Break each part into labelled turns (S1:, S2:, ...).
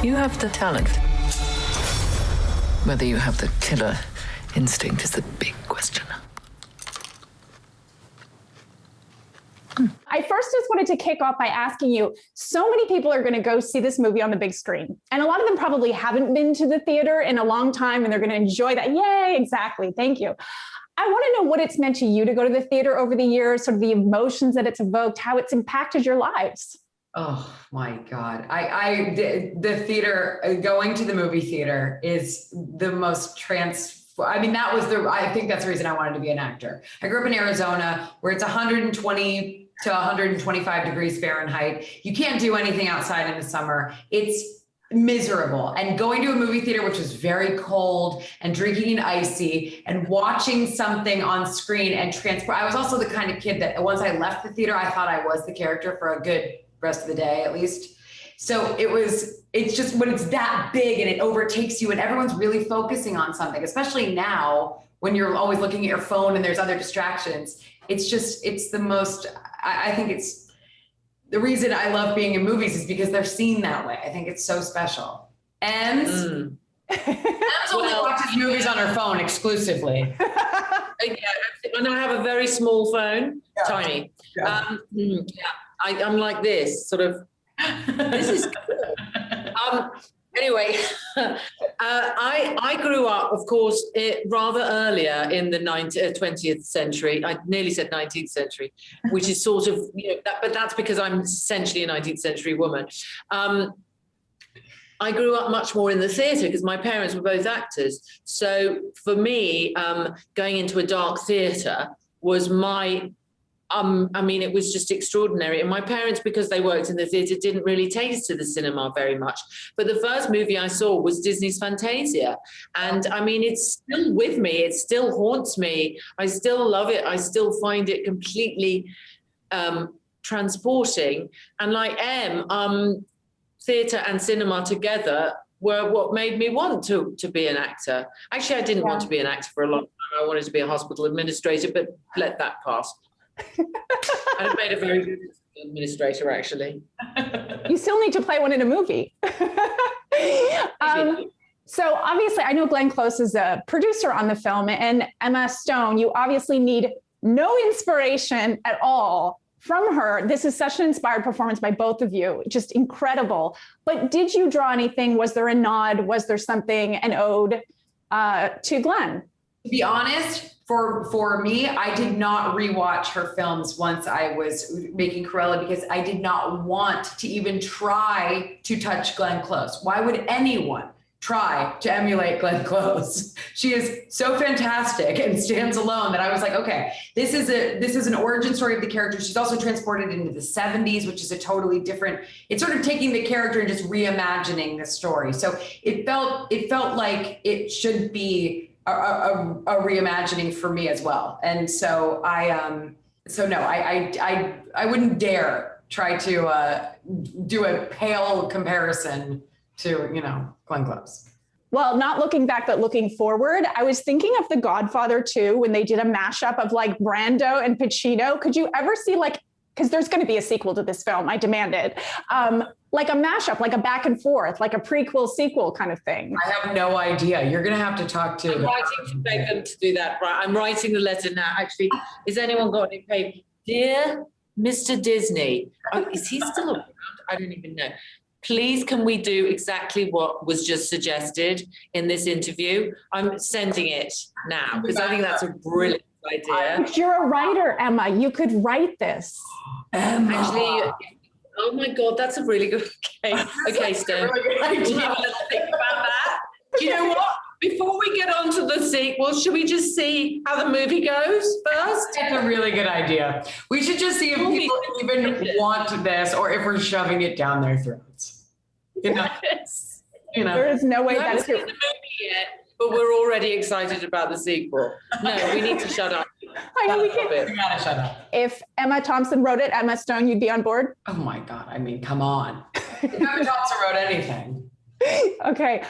S1: You have the talent. Whether you have the killer instinct is the big question.
S2: I first just wanted to kick off by asking you, so many people are going to go see this movie on the big screen. And a lot of them probably haven't been to the theater in a long time, and they're going to enjoy that. Yay, exactly. Thank you. I want to know what it's meant to you to go to the theater over the years, sort of the emotions that it's evoked, how it's impacted your lives.
S3: Oh my God. The theater, going to the movie theater is the most I think that's the reason I wanted to be an actor. I grew up in Arizona where it's 120 to 125 degrees Fahrenheit. You can't do anything outside in the summer. It's miserable. And going to a movie theater, which was very cold, and drinking an icy and watching something on screen and transport. I was also the kind of kid that once I left the theater, I thought I was the character for a good rest of the day, at least. So it's just when it's that big and it overtakes you and everyone's really focusing on something, especially now when you're always looking at your phone and there's other distractions. It's the most, I think it's the reason I love being in movies is because they're seen that way. I think it's so special. Ems only watches movies on her phone exclusively.
S4: And I have a very small phone, tiny. I'm like this, sort of. This is good. Anyway, I grew up, of course, rather earlier in the 20th century. I nearly said 19th century, which is sort of, but that's because I'm essentially a 19th century woman. I grew up much more in the theatre because my parents were both actors. So for me, going into a dark theatre was it was just extraordinary. And my parents, because they worked in the theatre, didn't really take us to the cinema very much. But the first movie I saw was Disney's Fantasia. And it's still with me. It still haunts me. I still love it. I still find it completely transporting. And like theatre and cinema together were what made me want to be an actor. Actually, I didn't want to be an actor for a long time. I wanted to be a hospital administrator, but let that pass. I've made a very good administrator, actually.
S2: You still need to play one in a movie. So obviously, I know Glenn Close is a producer on the film, and Emma Stone, you obviously need no inspiration at all from her. This is such an inspired performance by both of you, just incredible. But did you draw anything? Was there a nod? Was there something, an ode to Glenn?
S3: To be honest, for me, I did not rewatch her films once I was making Cruella because I did not want to even try to touch Glenn Close. Why would anyone try to emulate Glenn Close? She is so fantastic and stands alone that I was like, okay, this is an origin story of the character. She's also transported into the 70s, which is a totally different, it's sort of taking the character and just reimagining the story. So it felt like it should be a reimagining for me as well. And so I wouldn't dare try to do a pale comparison to, Glenn Close.
S2: Well, not looking back, but looking forward, I was thinking of The Godfather 2 when they did a mashup of like Brando and Pacino. Could you ever see because there's going to be a sequel to this film, I demand it, like a mashup, like a back and forth, like a prequel sequel kind of thing?
S3: I have no idea. You're going to have to talk to.
S4: I'm writing to beg them to do that. Right, I'm writing the letter now. Actually, has anyone got any paper? Dear Mr. Disney, is he still around? I don't even know. Please, can we do exactly what was just suggested in this interview? I'm sending it now because I think that's a brilliant idea.
S2: But you're a writer, Emma. You could write this.
S4: Actually, oh my God, that's a really good. Okay, Stone. We'll have a little think about that. Do you know what? Before we get on to the sequel, should we just see how the movie goes first?
S3: That's a really good idea. We should just see if people even want this or if we're shoving it down their throats.
S4: Yes.
S2: There is no way
S4: that's the movie yet, but we're already excited about the sequel. No, we need to shut up.
S3: We gotta shut up.
S2: If Emma Thompson wrote it, Emma Stone, you'd be on board?
S3: Oh my God. I mean, come on. If Emma Thompson wrote anything.
S2: Okay.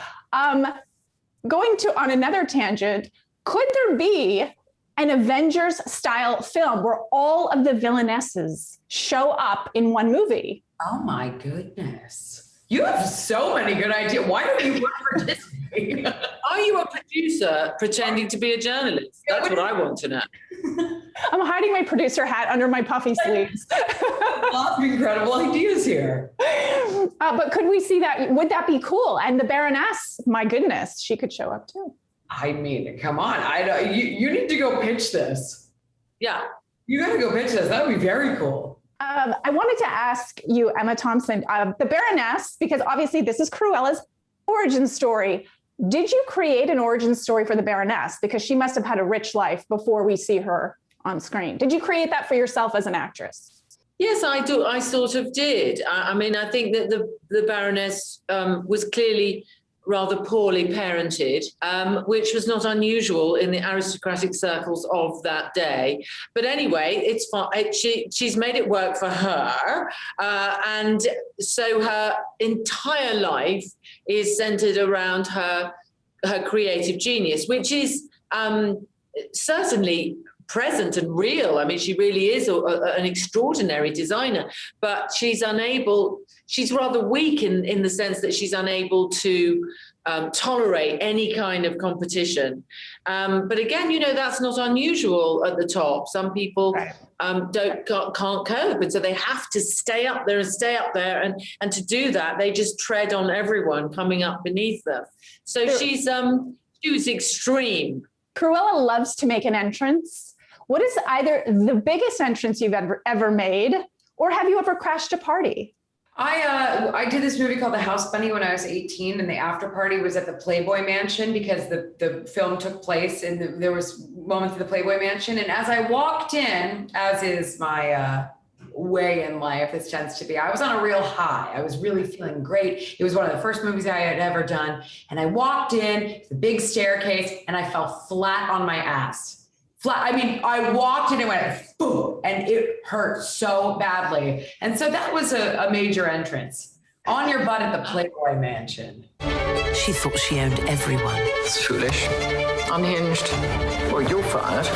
S2: Going on another tangent, could there be an Avengers style film where all of the villainesses show up in one movie?
S3: Oh my goodness. You have so many good ideas. Why don't you work for Disney?
S4: Are you a producer pretending to be a journalist? That's what I want to know.
S2: I'm hiding my producer hat under my puffy sleeves.
S3: Lots of incredible ideas here.
S2: But could we see that? Would that be cool? And the Baroness, my goodness, she could show up too.
S3: I mean, come on. You need to go pitch this.
S4: Yeah.
S3: You got to go pitch this. That would be very cool.
S2: I wanted to ask you, Emma Thompson, the Baroness, because obviously this is Cruella's origin story. Did you create an origin story for the Baroness? Because she must have had a rich life before we see her on screen. Did you create that for yourself as an actress?
S4: Yes, I do. I sort of did. I mean, I think that the Baroness was clearly rather poorly parented, which was not unusual in the aristocratic circles of that day. But anyway, it's fine. She's made it work for her. And so her entire life is centered around her creative genius, which is certainly present and real. I mean, she really is an extraordinary designer, but she's rather weak in the sense that she's unable to tolerate any kind of competition. But again, that's not unusual at the top. Some people can't cope, and so they have to stay up there. And to do that, they just tread on everyone coming up beneath them. So she was extreme.
S2: Cruella loves to make an entrance. What is either the biggest entrance you've ever made, or have you ever crashed a party?
S3: I did this movie called The House Bunny when I was 18, and the after party was at the Playboy Mansion because the film took place and there was moments of the Playboy Mansion. And as I walked in, as is my way in life, this tends to be, I was on a real high. I was really feeling great. It was one of the first movies I had ever done. And I walked in, the big staircase, and I fell flat on my ass. I mean, I walked in and went, boom, and it hurt so badly. And so that was a major entrance. On your butt at the Playboy Mansion.
S1: She thought she owned everyone.
S5: It's foolish. Unhinged. Well, you're fired.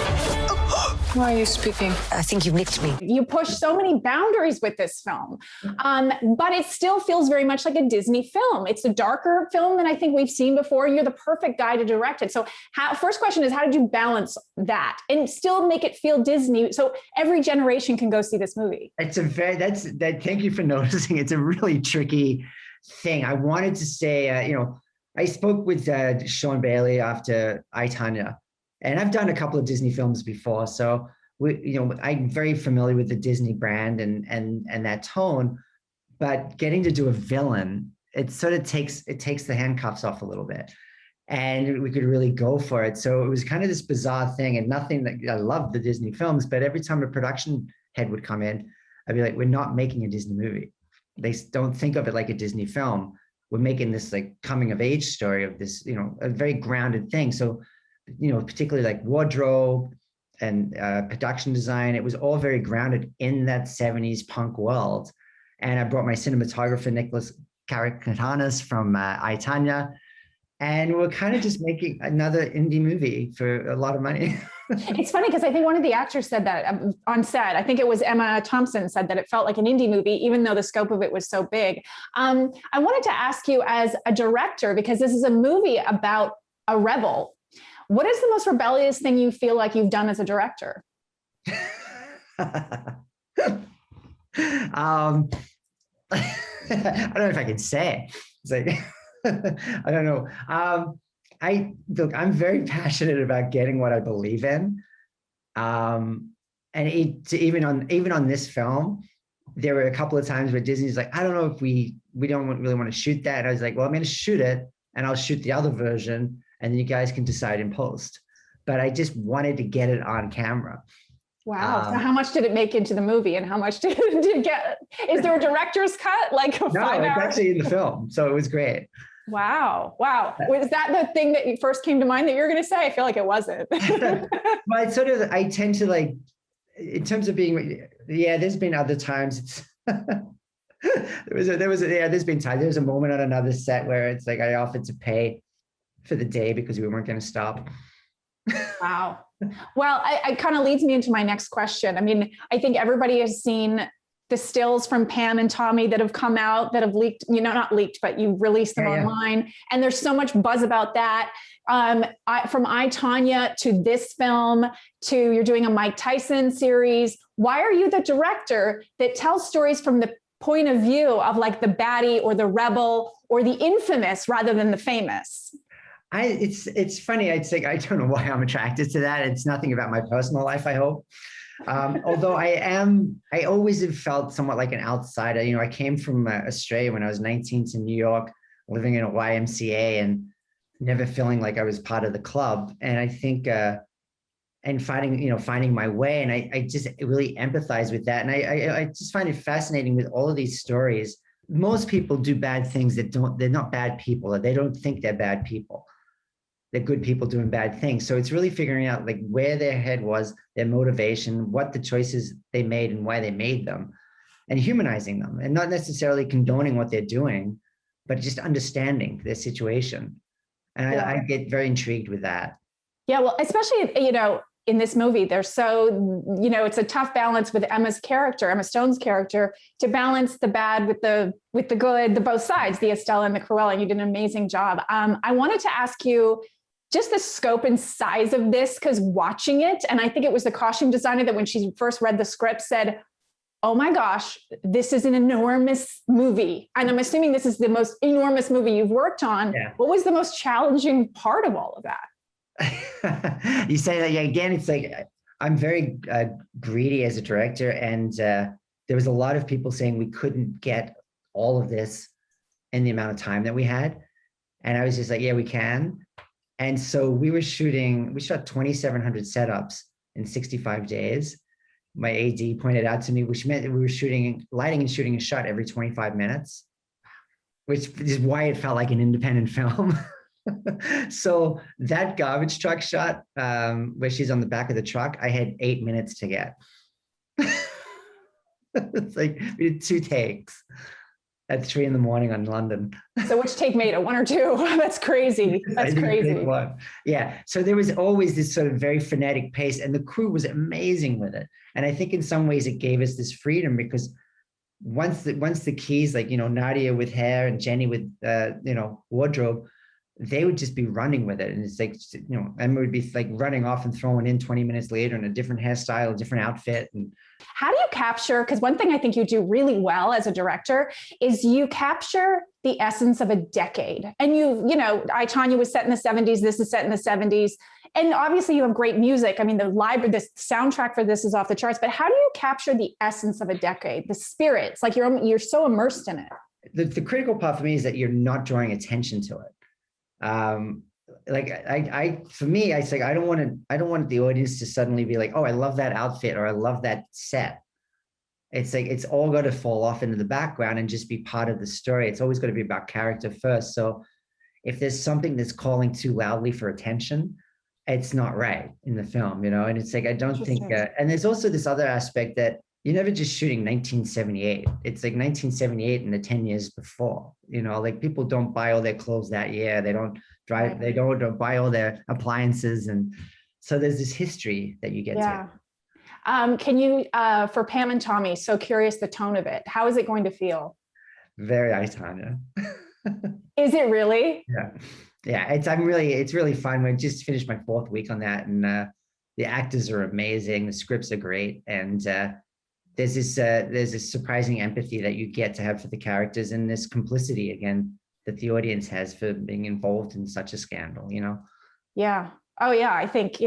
S5: Why are you speaking?
S1: I think you nicked me.
S2: You push so many boundaries with this film, but it still feels very much like a Disney film. It's a darker film than I think we've seen before. You're the perfect guy to direct it. So first question is, how did you balance that and still make it feel Disney so every generation can go see this movie?
S6: Thank you for noticing. It's a really tricky thing. I wanted to say, I spoke with Sean Bailey after I, Tonya. And I've done a couple of Disney films before, so I'm very familiar with the Disney brand and that tone. But getting to do a villain, it sort of takes the handcuffs off a little bit, and we could really go for it. So it was kind of this bizarre thing, and nothing that I love the Disney films, but every time a production head would come in, I'd be like, "We're not making a Disney movie. They don't think of it like a Disney film. We're making this like coming of age story of this, a very grounded thing." So, particularly like wardrobe and production design, it was all very grounded in that 70s punk world. And I brought my cinematographer, Nicholas Karakatanis from I, Tonya, and we're kind of just making another indie movie for a lot of money.
S2: It's funny because I think one of the actors said that on set. I think it was Emma Thompson said that it felt like an indie movie, even though the scope of it was so big. I wanted to ask you as a director, because this is a movie about a rebel. What is the most rebellious thing you feel like you've done as a director?
S6: I don't know if I can say. It's like, I don't know. I'm very passionate about getting what I believe in. And even on this film, there were a couple of times where Disney's like, I don't know if we don't really want to shoot that. And I was like, well, I'm going to shoot it and I'll shoot the other version, and then you guys can decide in post. But I just wanted to get it on camera.
S2: Wow. So how much did it make into the movie, and how much did it get? Is there a director's cut? Like a 5 hours?
S6: It's actually in the film. So it was great.
S2: Wow. Was that the thing that first came to mind that you were going to say? I feel like it wasn't.
S6: Well, it's I tend to like, in terms of being, there's been other times. There's been times. There was a moment on another set where it's like I offered to pay for the day because we weren't going to stop.
S2: Wow. Well, it kind of leads me into my next question. I mean, I think everybody has seen the stills from Pam and Tommy that have come out, that have leaked, not leaked, but you released them online. And there's so much buzz about that. From I, Tonya to this film to you're doing a Mike Tyson series. Why are you the director that tells stories from the point of view of like the baddie or the rebel or the infamous rather than the famous?
S6: It's funny. I'd say I don't know why I'm attracted to that. It's nothing about my personal life, I hope. Although I always have felt somewhat like an outsider. I came from Australia when I was 19 to New York, living in a YMCA and never feeling like I was part of the club. And I think, and finding my way. And I just really empathize with that. And I just find it fascinating with all of these stories. Most people do bad things they're not bad people. They don't think they're bad people. They're good people doing bad things. So it's really figuring out like where their head was, their motivation, what the choices they made and why they made them, and humanizing them, and not necessarily condoning what they're doing, but just understanding their situation. And I get very intrigued with that.
S2: Yeah, well, especially, in this movie, they're so, it's a tough balance with Emma Stone's character, to balance the bad with the good, the both sides, the Estella and the Cruella. You did an amazing job. I wanted to ask you just the scope and size of this, because watching it, and I think it was the costume designer that when she first read the script said, oh my gosh, this is an enormous movie. And I'm assuming this is the most enormous movie you've worked on. Yeah. What was the most challenging part of all of that?
S6: You say that again, it's like, I'm very greedy as a director. And there was a lot of people saying we couldn't get all of this in the amount of time that we had. And I was just like, yeah, we can. And so we shot 2,700 setups in 65 days. My AD pointed out to me, which meant that we were lighting and shooting a shot every 25 minutes, which is why it felt like an independent film. So that garbage truck shot, where she's on the back of the truck, I had 8 minutes to get. It's like we did 2 takes at 3 a.m. on London.
S2: So which take made it, 1 or 2? That's crazy. That's crazy.
S6: Yeah. So there was always this sort of very frenetic pace, and the crew was amazing with it. And I think in some ways it gave us this freedom, because once the keys, like, Nadia with hair and Jenny with, wardrobe, they would just be running with it. And it's like, Emma would be like running off and throwing in 20 minutes later in a different hairstyle, a different outfit. And
S2: how do you capture, because one thing I think you do really well as a director is you capture the essence of a decade. And I, Tonya was set in the 70s, this is set in the 70s. And obviously you have great music. I mean, the soundtrack for this is off the charts, but how do you capture the essence of a decade, the spirits? Like you're so immersed in it.
S6: The critical part for me is that you're not drawing attention to it. For me, I say, I don't want the audience to suddenly be like, oh, I love that outfit, or I love that set. It's like, it's all got to fall off into the background and just be part of the story. It's always got to be about character first. So if there's something that's calling too loudly for attention, it's not right in the film, and it's like, I don't think, and there's also this other aspect that you're never just shooting 1978. It's like 1978 and the 10 years before, like people don't buy all their clothes that year. They don't drive, they don't buy all their appliances. And so there's this history that you get to.
S2: Can you, for Pam and Tommy, so curious the tone of it. How is it going to feel?
S6: Very I, Tonya.
S2: Is it really?
S6: Yeah. Yeah. It's really fun. We just finished my 4th week on that. And the actors are amazing. The scripts are great. And there's this surprising empathy that you get to have for the characters, and this complicity again that the audience has for being involved in such a scandal,
S2: Yeah. Oh yeah. I think,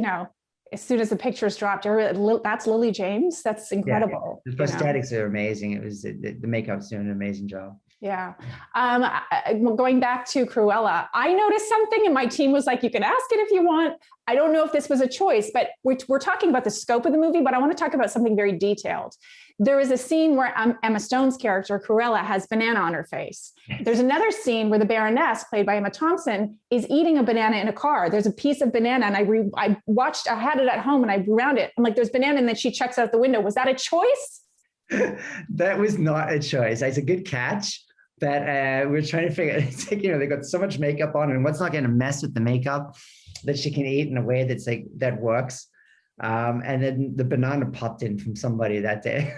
S2: as soon as the pictures dropped, that's Lily James. That's incredible.
S6: Yeah. The prosthetics are amazing. It was the makeup's doing an amazing job.
S2: Yeah. Going back to Cruella, I noticed something and my team was like, you can ask it if you want. I don't know if this was a choice, but we're talking about the scope of the movie, but I want to talk about something very detailed. There is a scene where Emma Stone's character, Cruella, has banana on her face. There's another scene where the Baroness, played by Emma Thompson, is eating a banana in a car. There's a piece of banana, and I had it at home and I rewound it. I'm like, there's banana, and then she checks out the window. Was that a choice?
S6: That was not a choice. It's a good catch. But we're trying to figure, it's like, they got so much makeup on, and what's not going to mess with the makeup that she can eat in a way that works. And then the banana popped in from somebody that day.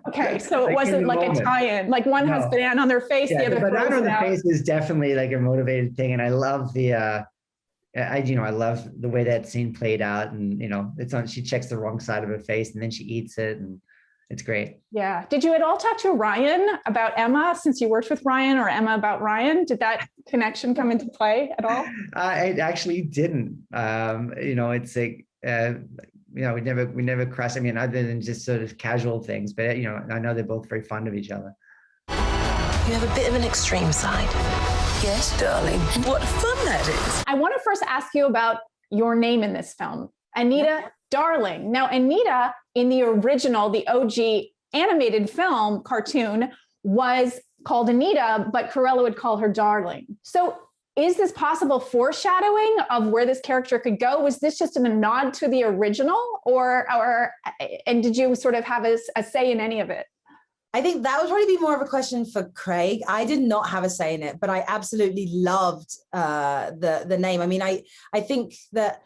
S2: Okay, so it
S6: Like,
S2: wasn't
S6: in the
S2: like
S6: moment.
S2: a tie-in. Like one has
S6: No.
S2: banana on their face,
S6: Yeah,
S2: the
S6: the
S2: other
S6: banana
S2: throws
S6: on
S2: it
S6: the
S2: out.
S6: face is definitely like a motivated thing, and I love I love the way that scene played out, and it's on. She checks the wrong side of her face, and then she eats it, and it's great.
S2: Yeah. Did you at all talk to Ryan about Emma, since you worked with Ryan, or Emma about Ryan? Did that connection come into play at all?
S6: I actually didn't. It's like we never crossed. I mean, other than just sort of casual things, but I know they're both very fond of each other.
S1: You have a bit of an extreme side. Yes, darling. What fun that is.
S2: I want to first ask you about your name in this film, Anita Darling. Now, Anita in the original, the OG animated film cartoon was called Anita, but Cruella would call her Darling. So is this possible foreshadowing of where this character could go? Was this just a nod to the original, and did you sort of have a say in any of it?
S7: I think that would probably be more of a question for Craig. I did not have a say in it, but I absolutely loved the name. I mean, I think that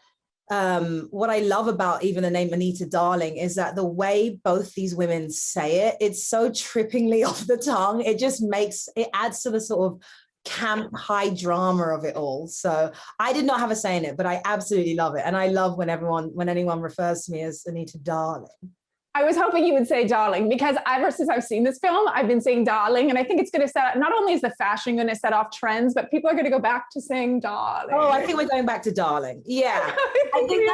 S7: what I love about even the name Anita Darling is that the way both these women say it, it's so trippingly off the tongue. It just adds to the sort of camp high drama of it all. So I did not have a say in it, but I absolutely love it. And I love when anyone refers to me as Anita Darling.
S2: I was hoping you would say darling, because ever since I've seen this film, I've been saying darling. And I think it's going to set, not only is the fashion going to set off trends, but people are going to go back to saying darling.
S7: Oh, I think we're going back to darling. Yeah. I think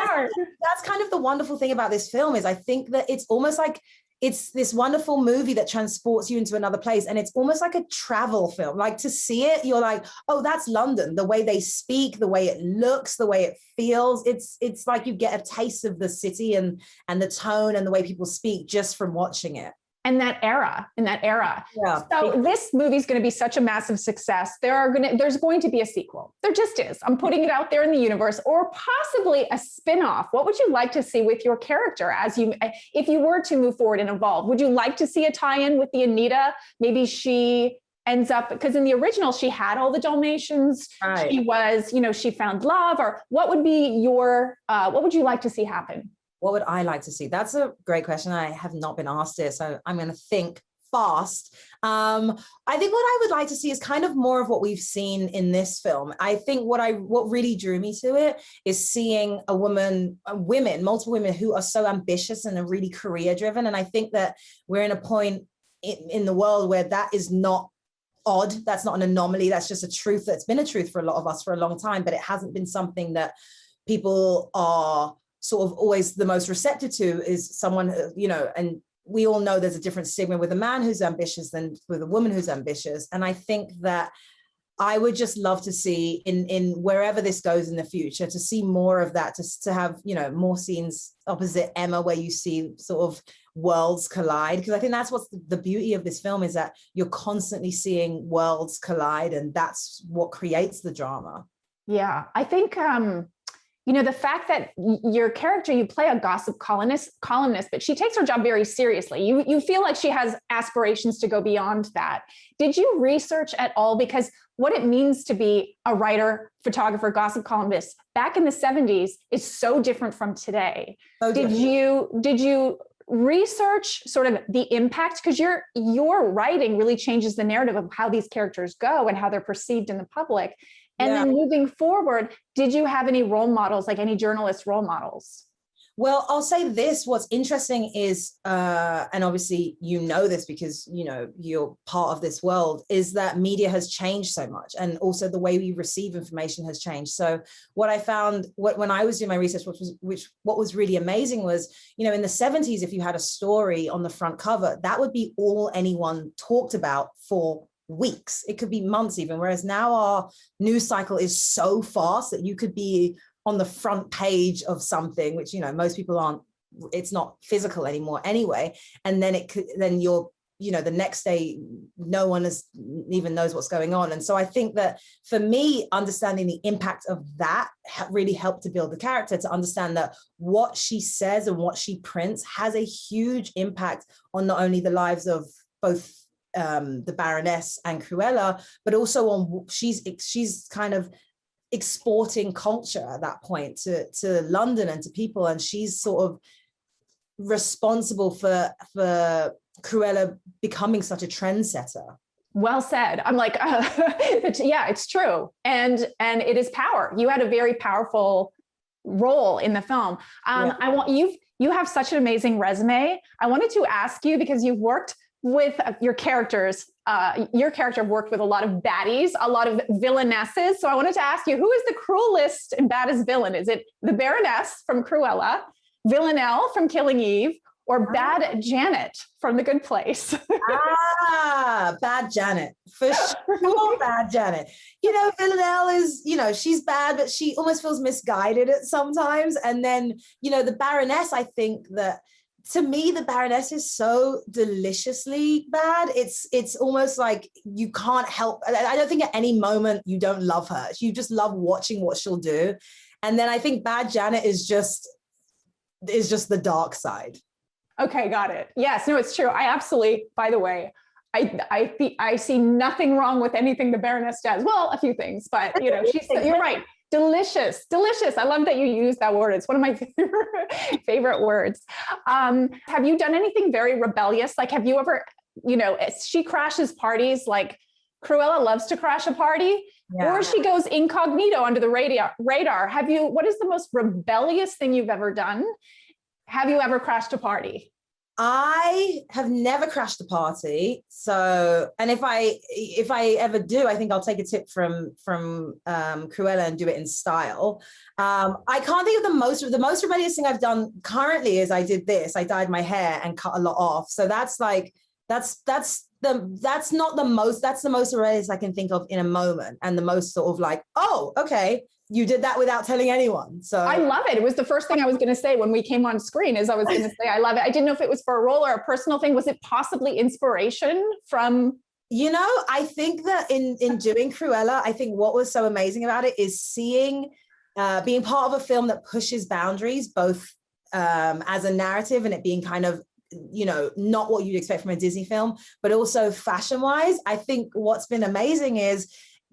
S7: that's kind of the wonderful thing about this film is I think that it's almost like it's this wonderful movie that transports you into another place. And it's almost like a travel film. Like to see it, you're like, oh, that's London. The way they speak, the way it looks, the way it feels. It's like you get a taste of the city and the tone and the way people speak just from watching it.
S2: In that era.
S7: Yeah.
S2: So this movie's going to be such a massive success. There's going to be a sequel. There just is. I'm putting it out there in the universe, or possibly a spin-off. What would you like to see with your character if you were to move forward and evolve? Would you like to see a tie-in with the Anita? Maybe she ends up, because in the original, she had all the Dalmatians. Right. She was, she found love, or what would you like to see happen?
S7: What would I like to see? That's a great question. I have not been asked it, so I'm going to think fast. I think what I would like to see is kind of more of what we've seen in this film. I think what really drew me to it is seeing multiple women who are so ambitious and are really career driven. And I think that we're in a point in the world where that is not odd. That's not an anomaly. That's just a truth that's been a truth for a lot of us for a long time, but it hasn't been something that people are sort of always the most receptive to is someone, and we all know there's a different stigma with a man who's ambitious than with a woman who's ambitious. And I think that I would just love to see in wherever this goes in the future, to see more of that, to have, more scenes opposite Emma where you see sort of worlds collide. Because I think that's what's the beauty of this film, is that you're constantly seeing worlds collide, and that's what creates the drama.
S2: Yeah, I think, the fact that your character, you play a gossip columnist, but she takes her job very seriously. You feel like she has aspirations to go beyond that. Did you research at all? Because what it means to be a writer, photographer, gossip columnist back in the 70s is so different from today. Oh, did you research sort of the impact? Because your writing really changes the narrative of how these characters go and how they're perceived in the public. And then moving forward, did you have any role models, like any journalist role models?
S7: Well, I'll say this. What's interesting is, and obviously this because you're part of this world, is that media has changed so much, and also the way we receive information has changed. So what I found when I was doing my research, what was really amazing was, in the 70s, if you had a story on the front cover, that would be all anyone talked about for weeks. It could be months even, whereas now our news cycle is so fast that you could be on the front page of something, which most people aren't. It's not physical anymore anyway, and then you're the next day no one even knows what's going on. And so I think that for me, understanding the impact of that really helped to build the character, to understand that what she says and what she prints has a huge impact on not only the lives of both the Baroness and Cruella, but also on she's kind of exporting culture at that point to London and to people, and she's sort of responsible for Cruella becoming such a trendsetter.
S2: Well said. I'm like, yeah, it's true. And it is power. You had a very powerful role in the film. I want you have such an amazing resume. I wanted to ask you, because you've worked with your characters, your character worked with a lot of baddies, a lot of villainesses. So I wanted to ask you, who is the cruelest and baddest villain? Is it the Baroness from Cruella, Villanelle from Killing Eve, or Bad Janet from The Good Place?
S7: Bad Janet, for sure. Bad Janet. You know, Villanelle is, you know, she's bad, but she almost feels misguided at sometimes. And then, you know, the Baroness, I think that, to me, the Baroness is so deliciously bad. It's almost like you can't help. I don't think at any moment you don't love her. You just love watching what she'll do. And then I think Bad Janet is just the dark side.
S2: Okay, got it. Yes, no, it's true. I absolutely, by the way, I see nothing wrong with anything the Baroness does. Well, a few things, but you know, you're right. Delicious. I love that you use that word. It's one of my favorite words. Have you done anything very rebellious? Like, have you ever, you know, she crashes parties, like Cruella loves to crash a party, or she goes incognito under the radar. What is the most rebellious thing you've ever done? Have you ever crashed a party?
S7: I have never crashed a party. So, and if I ever do, I think I'll take a tip from Cruella and do it in style. I can't think of the most rebellious thing I've done currently is I did this. I dyed my hair and cut a lot off. So that's the most rebellious I can think of in a moment, and the most sort of like, oh, okay, you did that without telling anyone. So
S2: I love it. It was the first thing I was going to say when we came on screen, is I was going to say, I love it. I didn't know if it was for a role or a personal thing. Was it possibly inspiration from?
S7: You know, I think that in doing Cruella, I think what was so amazing about it is seeing, being part of a film that pushes boundaries, both as a narrative and it being kind of, you know, not what you'd expect from a Disney film, but also fashion-wise. I think what's been amazing is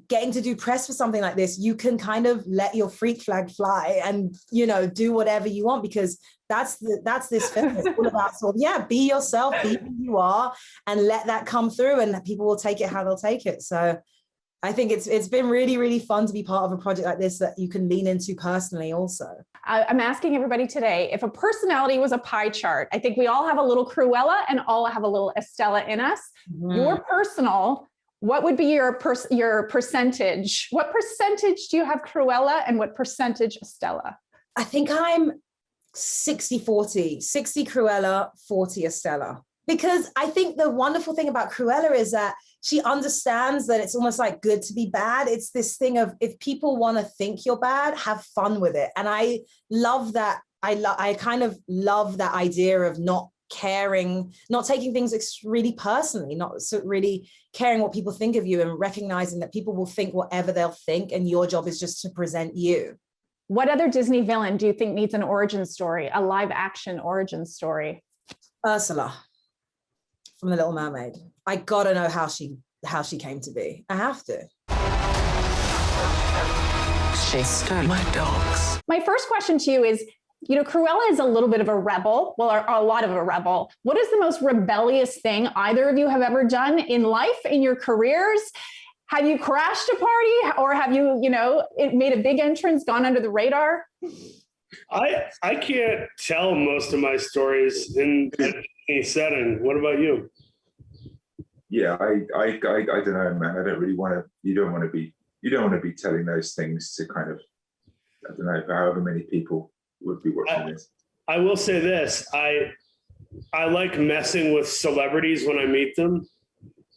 S7: getting to do press for something like this. You can kind of let your freak flag fly and, you know, do whatever you want, because that's this film. It's all about sort of, be yourself, be who you are, and let that come through, and people will take it how they'll take it. So I think it's been really, really fun to be part of a project like this that you can lean into personally also.
S2: I'm asking everybody today, if a personality was a pie chart, I think we all have a little Cruella and all have a little Estella in us. Your personal, what would be your percentage? What percentage do you have Cruella and what percentage Estella?
S7: I think I'm 60-40, 60 Cruella, 40 Estella. Because I think the wonderful thing about Cruella is that she understands that it's almost like good to be bad. It's this thing of, if people want to think you're bad, have fun with it. And I love that. I kind of love that idea of not caring, not taking things really personally, not so really caring what people think of you, and recognizing that people will think whatever they'll think, and your job is just to present you.
S2: What other Disney villain do you think needs an origin story, a live action origin story?
S7: Ursula from The Little Mermaid. I gotta know how she came to be. I have to.
S5: She stole my dogs.
S2: My first question to you is, you know, Cruella is a little bit of a rebel, well, or a lot of a rebel. What is the most rebellious thing either of you have ever done in life, in your careers? Have you crashed a party, or have you, you know, made a big entrance, gone under the radar?
S8: I can't tell most of my stories in any setting. What about you?
S9: Yeah, I don't know, man. I don't really want to. You don't want to be telling those things to kind of, I don't know, however many people would be watching this.
S8: I will say this: I like messing with celebrities when I meet them,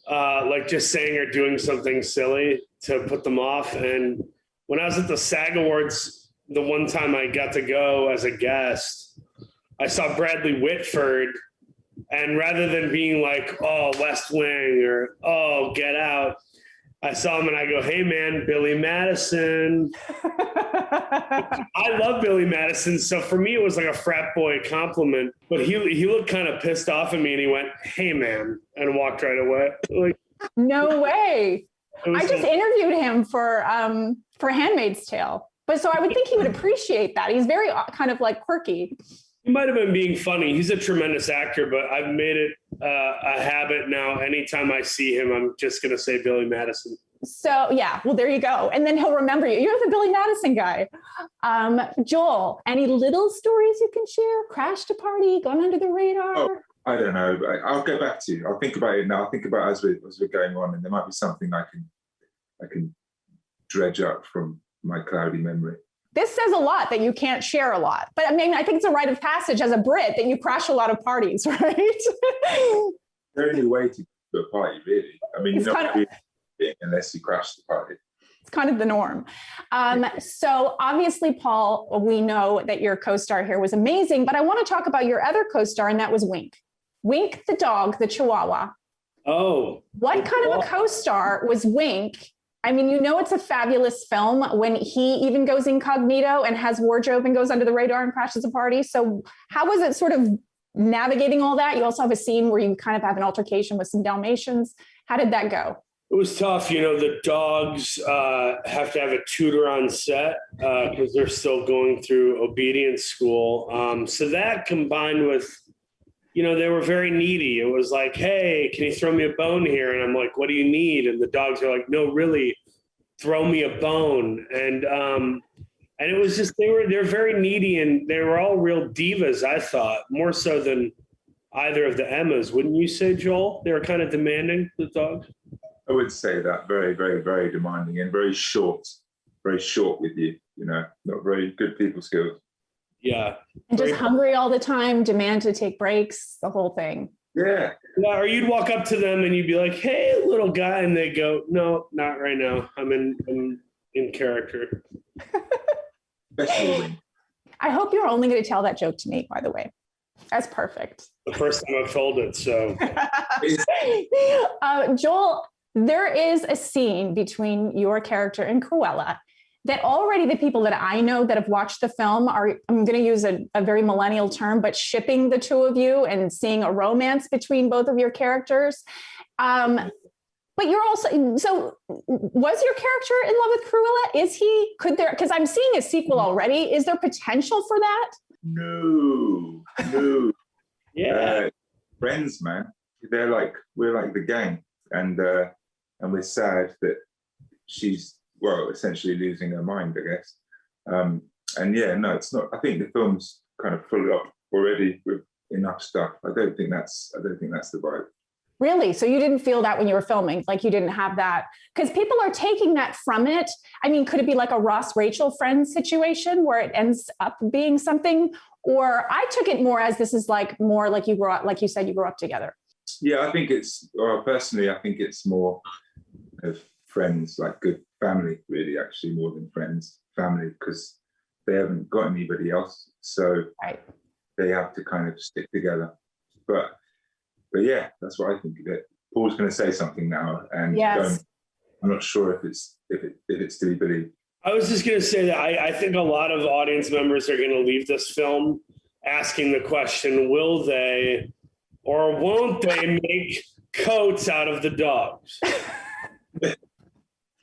S8: like just saying or doing something silly to put them off. And when I was at the SAG Awards, the one time I got to go as a guest, I saw Bradley Whitford, and rather than being like, "Oh, West Wing," or "Oh, Get Out," I saw him and I go, "Hey man, Billy Madison." I love Billy Madison. So for me, it was like a frat boy compliment, but he looked kind of pissed off at me and he went, "Hey man," and walked right away. Like,
S2: no way. I just interviewed him for Handmaid's Tale. But so I would think he would appreciate that. He's very kind of like quirky.
S8: He might have been being funny. He's a tremendous actor, but I've made it a habit now. Anytime I see him, I'm just going to say Billy Madison.
S2: So yeah, well, there you go. And then he'll remember you. You're the Billy Madison guy. Joel, any little stories you can share? Crashed a party, gone under the radar?
S9: Oh, I don't know. I'll go back to you. I'll think about it now. I'll think about it as we're going on, and there might be something I can dredge up from my cloudy memory.
S2: This says a lot that you can't share a lot. But I mean, I think it's a rite of passage as a Brit that you crash a lot of parties, right?
S9: The only way to go to a party, really. I mean, you're not really unless you crash the party.
S2: It's kind of the norm. So obviously, Paul, we know that your co-star here was amazing, but I want to talk about your other co-star, and that was Wink. Wink the dog, the Chihuahua.
S8: Oh.
S2: What kind of a co-star was Wink? I mean, you know, it's a fabulous film when he even goes incognito and has wardrobe and goes under the radar and crashes a party. So how was it sort of navigating all that? You also have a scene where you kind of have an altercation with some Dalmatians. How did that go?
S8: It was tough. You know, the dogs have to have a tutor on set because they're still going through obedience school. So that combined with, you know, they were very needy. It was like, hey, can you throw me a bone here? And I'm like, what do you need? And the dogs are like, no, really, throw me a bone. And it was just, they're very needy, and they were all real divas, I thought, more so than either of the Emmas. Wouldn't you say, Joel? They were kind of demanding, the dogs?
S9: I would say that. Very, very, very demanding and very short with you, you know, not very good people skills.
S8: Yeah.
S2: And just hungry all the time, demand to take breaks, the whole thing.
S9: Yeah.
S8: Or you'd walk up to them and you'd be like, hey, little guy. And they go, no, not right now. I'm in character.
S2: I hope you're only going to tell that joke to me, by the way. That's perfect.
S8: The first time I've told it, so.
S2: Joel, there is a scene between your character and Cruella that already the people that I know that have watched the film are, I'm going to use a very millennial term, but shipping the two of you and seeing a romance between both of your characters. But you're also, so was your character in love with Cruella? Could there, because I'm seeing a sequel already. Is there potential for that?
S9: No.
S8: Yeah.
S9: Friends, man. We're like the gang. And we're sad that she's, well, essentially losing her mind, I guess. And yeah, no, it's not. I think the film's kind of full up already with enough stuff. I don't think that's the vibe.
S2: Really? So you didn't feel that when you were filming, like you didn't have that? Because people are taking that from it. I mean, could it be like a Ross Rachel friend situation where it ends up being something? Or I took it more as this is like more like you grew up, like you said, you grew up together.
S9: Yeah, I think personally, I think it's more of friends, like good family, really, actually, more than friends, family, because they haven't got anybody else. So They have to kind of stick together. But yeah, that's what I think of it. Paul's going to say something now, and
S2: yes.
S9: I'm not sure if it's to be believed.
S8: I was just going to say that I think a lot of audience members are going to leave this film asking the question, will they or won't they make coats out of the dogs?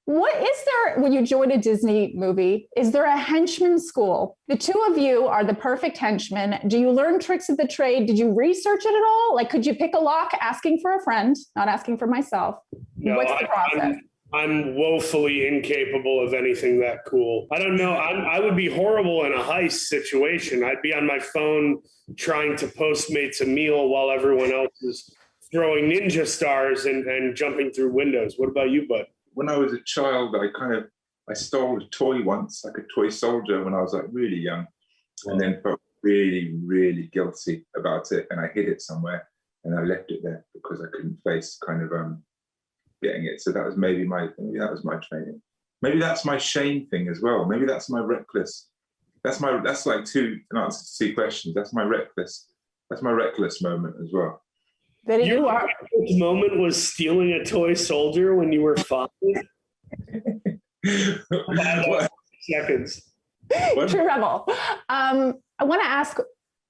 S2: What is there when you join a Disney movie? Is there a henchman school? The two of you are the perfect henchmen. Do you learn tricks of the trade? Did you research it at all? Like, could you pick a lock asking for a friend, not asking for myself?
S8: No,
S2: what's the process?
S8: I'm woefully incapable of anything that cool. I don't know. I would be horrible in a heist situation. I'd be on my phone trying to Postmates a meal while everyone else is throwing ninja stars and jumping through windows. What about you, bud?
S9: When I was a child, I stole a toy once, like a toy soldier, when I was like really young, and then felt really, really guilty about it, and I hid it somewhere, and I left it there because I couldn't face kind of getting it. So that was maybe that was my training. Maybe that's my shame thing as well. Maybe that's my reckless. That's like an answer to two questions. That's my reckless moment as well.
S2: That
S8: your moment was stealing a toy soldier when you were 5? 5 seconds.
S2: True rebel. I want to ask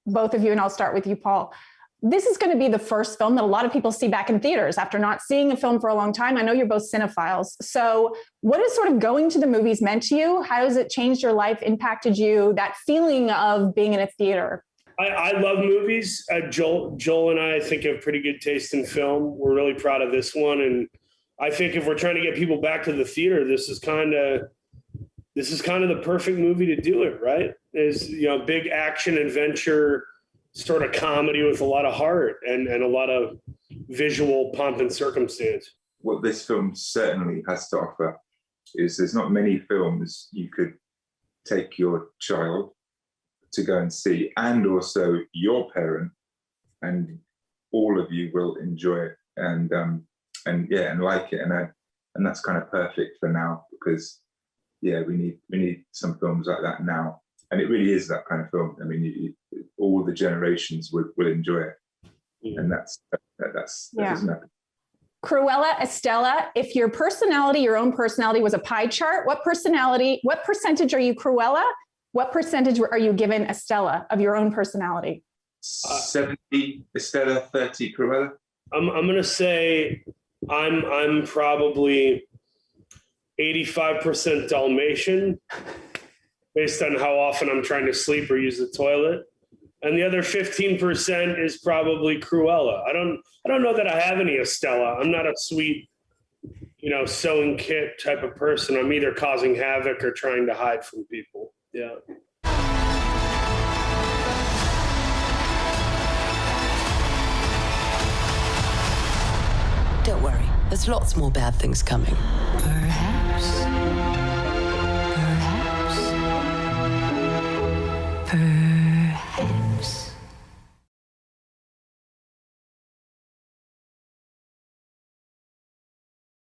S2: both of you, and I'll start with you, Paul. This is going to be the first film that a lot of people see back in theaters after not seeing a film for a long time. I know you're both cinephiles. So what has sort of going to the movies meant to you? How has it changed your life, impacted you, that feeling of being in a theater?
S8: I love movies. Joel and I think have pretty good taste in film. We're really proud of this one, and I think if we're trying to get people back to the theater, this is kind of the perfect movie to do it. Right? Is big action adventure sort of comedy with a lot of heart and a lot of visual pomp and circumstance.
S9: What this film certainly has to offer is there's not many films you could take your child to go and see, and also your parent, and all of you will enjoy it and like it, and that's kind of perfect for now, because we need some films like that now, and it really is that kind of film. I mean, all the generations will enjoy it, and that doesn't happen.
S2: Cruella, Estella, if your own personality was a pie chart, what percentage are you Cruella? What percentage are you given Estella of your own personality?
S9: 70 Estella, 30 Cruella.
S8: I'm gonna say I'm probably 85% Dalmatian, based on how often I'm trying to sleep or use the toilet. And the other 15% is probably Cruella. I don't know that I have any Estella. I'm not a sweet, sewing kit type of person. I'm either causing havoc or trying to hide from people. Yeah.
S1: Don't worry, there's lots more bad things coming.